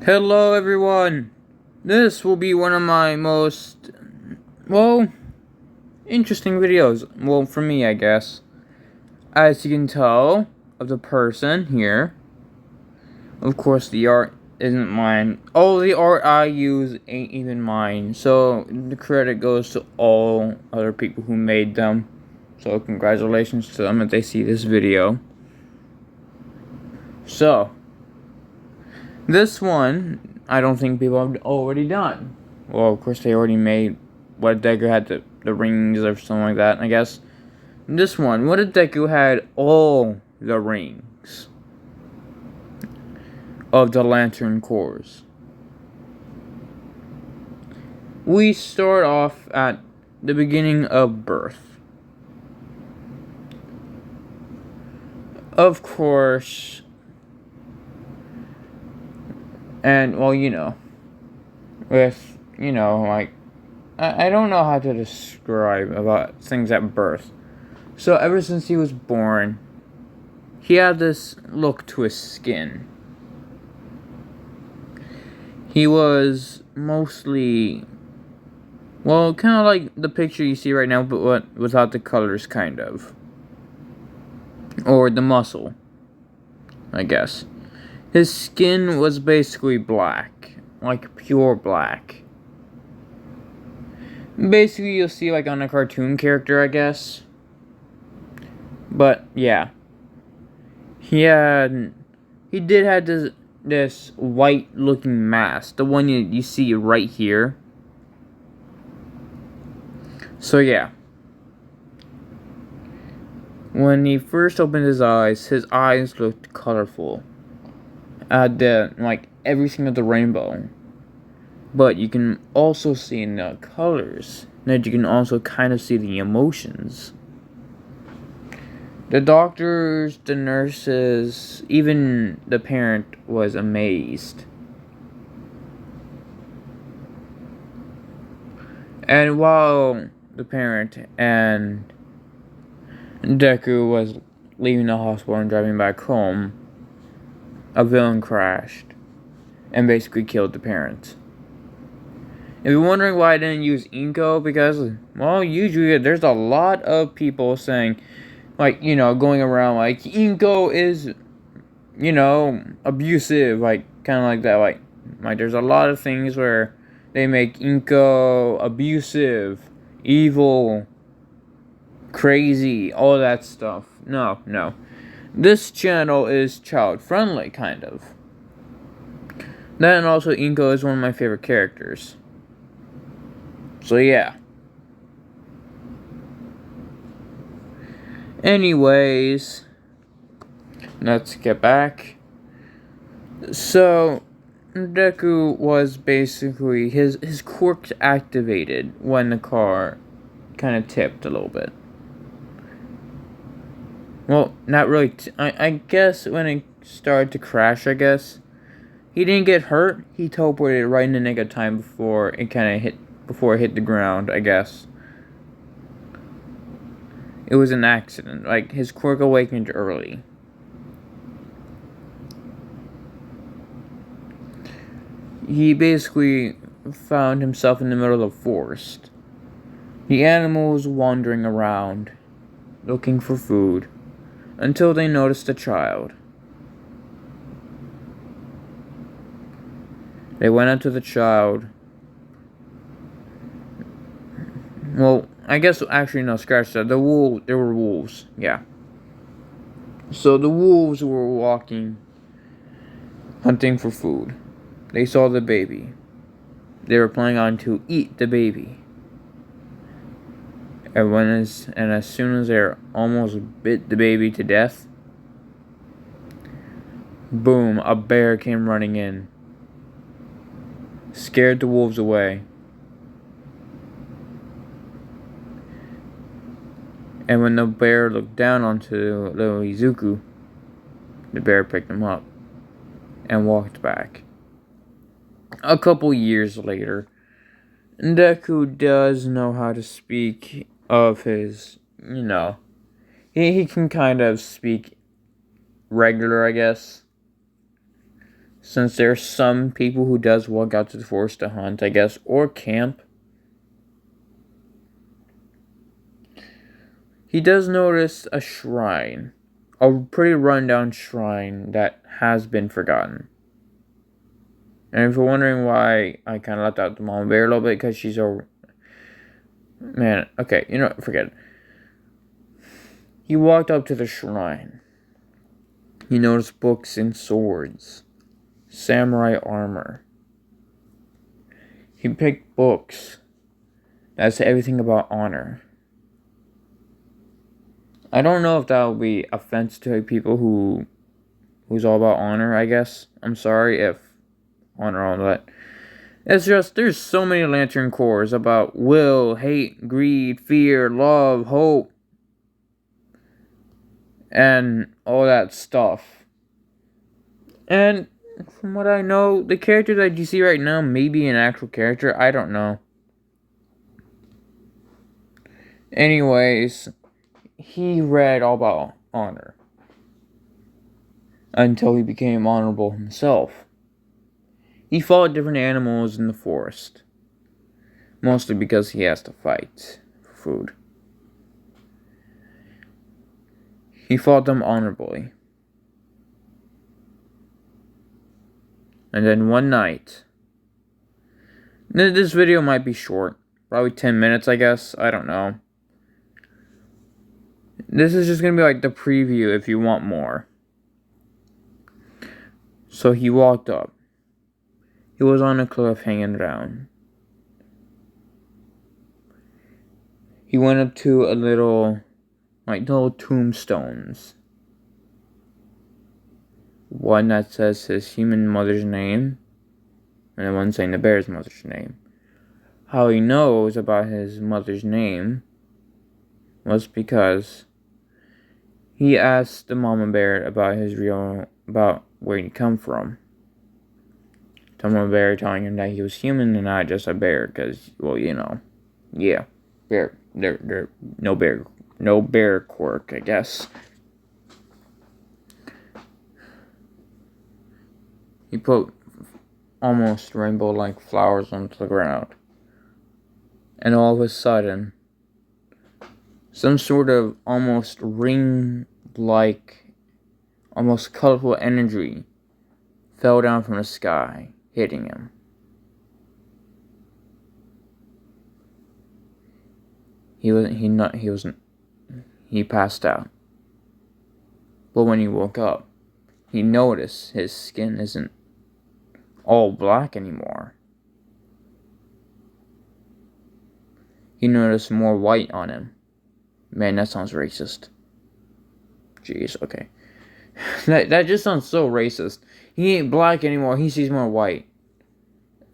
Hello everyone! This will be one of my most, well, interesting videos. Well, for me, I guess. As you can tell of the person here, of course the art isn't mine. All the art I use ain't even mine. So, the credit goes to all other people who made them. So, congratulations to them if they see this video. So, this one, I don't think people have already done. Well, of course, they already made what Deku had the rings or something like that, I guess. This one, what if Deku had all the rings of the Lantern Cores? We start off at the beginning of birth. Of course, and well, with, like, I don't know how to describe about things at birth. So ever since he was born, he had this look to his skin. He was mostly, well, kind of like the picture you see right now, but without the colors, kind of. Or the muscle, I guess. His skin was basically black, like pure black. Basically, you'll see like on a cartoon character, I guess. But yeah, he did have this white looking mask, the one you see right here. So yeah, when he first opened his eyes looked colorful. Like everything of the rainbow. But you can also see in the colors that you can also kind of see the emotions. The doctors, the nurses, even the parent was amazed. And while the parent and Deku was leaving the hospital and driving back home, a villain crashed and basically killed the parent. If you're wondering why I didn't use Inko, because, well, usually there's a lot of people saying, like, going around, like, Inko is, abusive, like, kind of like that, like, there's a lot of things where they make Inko abusive, evil, crazy, all that stuff. No. This channel is child-friendly, kind of. Then also, Inko is one of my favorite characters. So yeah. Anyways, let's get back. So, Deku was basically, his quirk activated when the car kind of tipped a little bit. Well, not really. I guess when it started to crash, I guess. He didn't get hurt. He teleported right in the nick of time before it hit the ground, I guess. It was an accident. Like, his quirk awakened early. He basically found himself in the middle of the forest. The animals wandering around, looking for food, until they noticed a child. They went up to the child. Well, I guess actually no, scratch that. There were wolves, yeah. So the wolves were walking, hunting for food. They saw the baby. They were planning on to eat the baby. And as soon as they almost bit the baby to death, boom, a bear came running in. Scared the wolves away. And when the bear looked down onto little Izuku, the bear picked him up and walked back. A couple years later, Deku does know how to speak of his, he can kind of speak regular, I guess. Since there's some people who does walk out to the forest to hunt, I guess, or camp. He does notice a shrine. A pretty rundown shrine that has been forgotten. And if you're wondering why I kind of left out the mama bear a little bit, because she's a... Man, okay, you know what, forget it. He walked up to the shrine. He noticed books and swords. Samurai armor. He picked books that said everything about honor. I don't know if that will be offensive to people who's all about honor, I guess. I'm sorry if honor all that. It's just, there's so many Lantern cores about will, hate, greed, fear, love, hope, and all that stuff. And from what I know, the character that you see right now may be an actual character. I don't know. Anyways, he read all about honor until he became honorable himself. He fought different animals in the forest, mostly because he has to fight for food. He fought them honorably. And then one night, this video might be short, probably 10 minutes, I guess, I don't know. This is just gonna be like the preview if you want more. So he walked up. He was on a cliff hanging down. He went up to a little tombstones. One that says his human mother's name, and the one saying the bear's mother's name. How he knows about his mother's name was because he asked the mama bear about about where he come from. The mama bear telling him that he was human and not just a bear, because, well, you know, yeah, bear, no bear quirk, I guess. He put almost rainbow-like flowers onto the ground, and all of a sudden, some sort of almost ring-like, almost colorful energy fell down from the sky, hitting him. He passed out. But when he woke up, he noticed his skin isn't all black anymore. He noticed more white on him. Man, that sounds racist. Jeez, okay. That just sounds so racist. He ain't black anymore, he sees more white.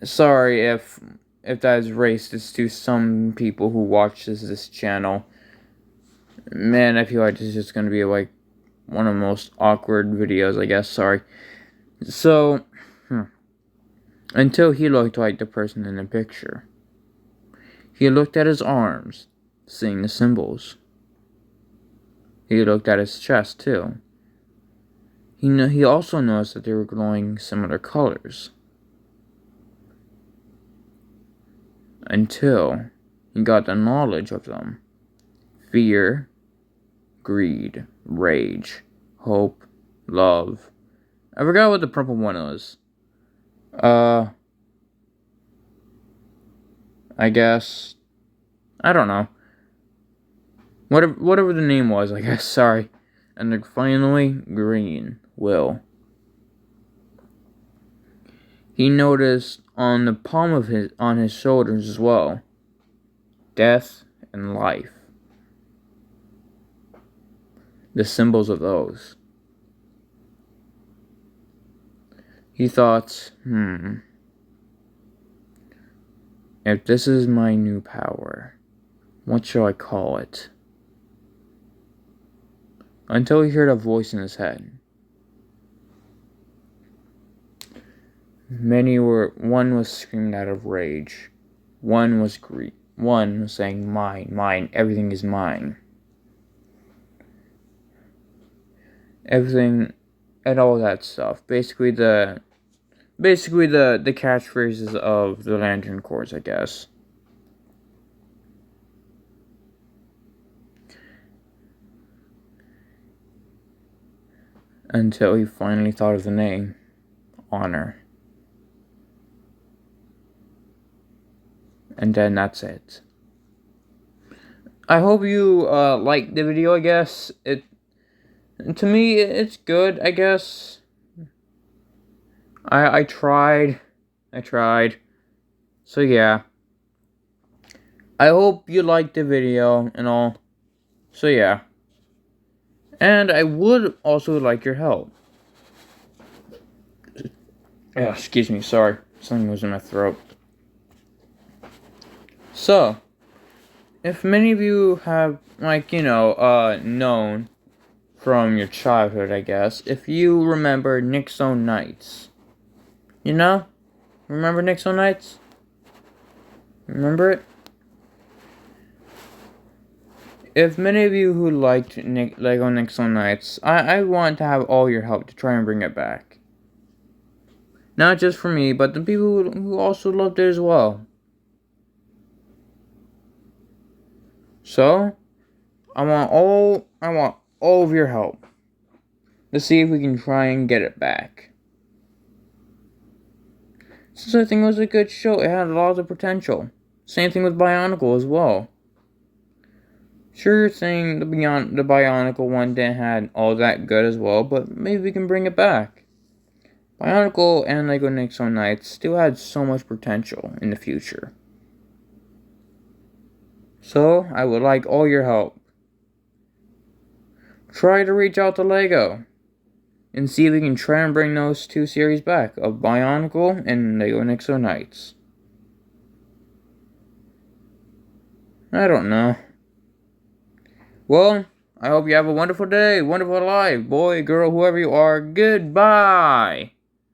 Sorry if that is racist to some people who watch this channel. Man, I feel like this is just gonna be like one of the most awkward videos, I guess, sorry. So, until he looked like the person in the picture. He looked at his arms, seeing the symbols. He looked at his chest, too. He also noticed that they were glowing similar colors. Until he got the knowledge of them. Fear, greed, rage, hope, love. I forgot what the purple one was. I guess, I don't know. Whatever the name was, I guess, sorry. And then finally, green, will. He noticed on the palm of his shoulders as well, death and life. The symbols of those. He thought, if this is my new power, what shall I call it? Until he heard a voice in his head. One was screaming out of rage. One was saying, mine, mine, everything is mine. Everything, and all that stuff. Basically, the basically the catchphrases of the Lantern Corps, I guess. Until he finally thought of the name, Honor. And then that's it. I hope you liked the video, I guess. To me, it's good, I guess. I tried. So yeah. I hope you liked the video and all. So yeah. And I would also like your help. Oh, excuse me, sorry. Something was in my throat. So, if many of you have, known from your childhood, I guess, if you remember Nixon Nights. You know? Remember Nixon Nights? Remember it? If many of you who liked Lego Nixon Nights, I want to have all your help to try and bring it back. Not just for me, but the people who also loved it as well. So, I want all of your help to see if we can try and get it back. Since I think it was a good show, it had a lot of potential. Same thing with Bionicle as well. Sure thing, the Bionicle one didn't have all that good as well, but maybe we can bring it back. Bionicle and Lego Nixon Nights still had so much potential in the future. So, I would like all your help. Try to reach out to Lego and see if we can try and bring those two series back of Bionicle and Lego Nixon Nights. I don't know. Well, I hope you have a wonderful day, wonderful life, boy, girl, whoever you are. Goodbye!